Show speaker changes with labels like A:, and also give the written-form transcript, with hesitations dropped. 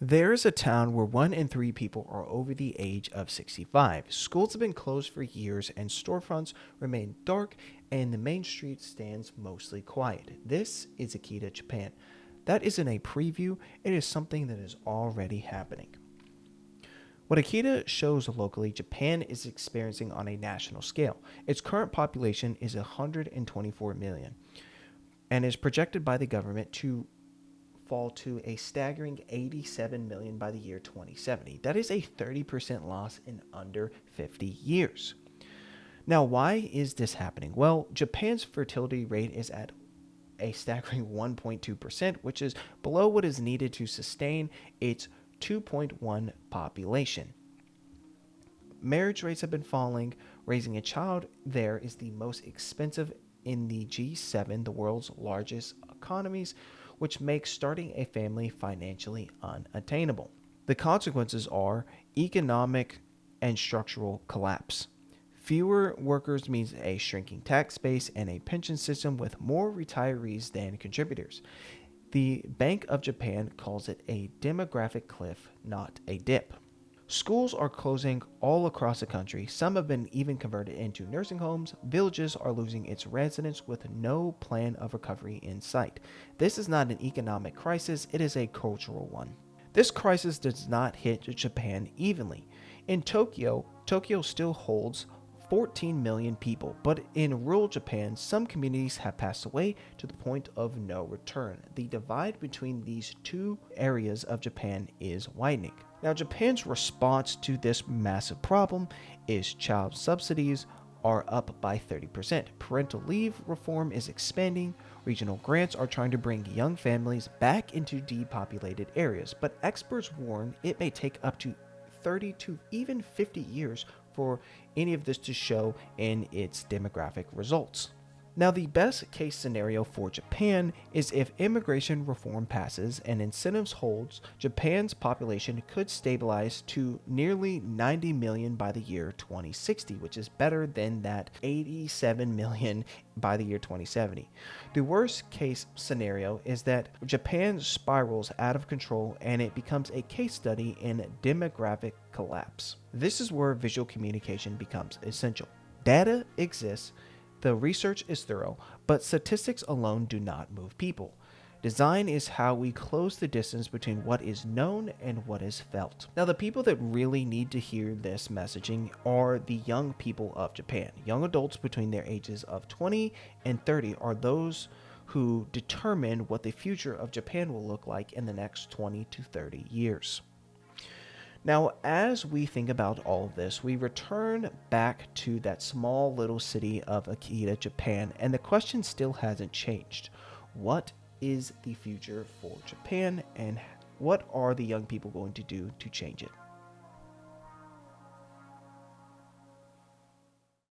A: There is a town where 1 in 3 people are over the age of 65. Schools have been closed for years and storefronts remain dark and the main street stands mostly quiet. This is Akita, Japan. That isn't a preview, it is something that is already happening. What Akita shows locally, Japan is experiencing on a national scale. Its current population is 124 million and is projected by the government to fall to a staggering 87 million by the year 2070. That is a 30% loss in under 50 years. Now, why is this happening? Well, Japan's fertility rate is at a staggering 1.2%, which is below what is needed to sustain its 2.1 population. Marriage rates have been falling. Raising a child there is the most expensive in the G7, the world's largest economies, which makes starting a family financially unattainable. The consequences are economic and structural collapse. Fewer workers means a shrinking tax base and a pension system with more retirees than contributors. The Bank of Japan calls it a demographic cliff, not a dip. Schools are closing all across the country. Some have been even converted into nursing homes. Villages are losing its residents with no plan of recovery in sight. This is not an economic crisis, it is a cultural one. This crisis does not hit Japan evenly. In Tokyo still holds 14 million people, but in rural Japan, some communities have passed away to the point of no return. The divide between these two areas of Japan is widening. Now, Japan's response to this massive problem is child subsidies are up by 30%. Parental leave reform is expanding. Regional grants are trying to bring young families back into depopulated areas, but experts warn it may take up to 30 to even 50 years for any of this to show in its demographic results. Now, the best case scenario for Japan is if immigration reform passes and incentives holds, Japan's population could stabilize to nearly 90 million by the year 2060, which is better than that 87 million by the year 2070. The worst case scenario is that Japan spirals out of control and it becomes a case study in demographic collapse. This is where visual communication becomes essential. Data exists. The research is thorough, but statistics alone do not move people. Design is how we close the distance between what is known and what is felt. Now, the people that really need to hear this messaging are the young people of Japan. Young adults between their ages of 20 and 30 are those who determine what the future of Japan will look like in the next 20 to 30 years. Now, as we think about all of this, we return back to that small little city of Akita, Japan, and the question still hasn't changed. What is the future for Japan, and what are the young people going to do to change it?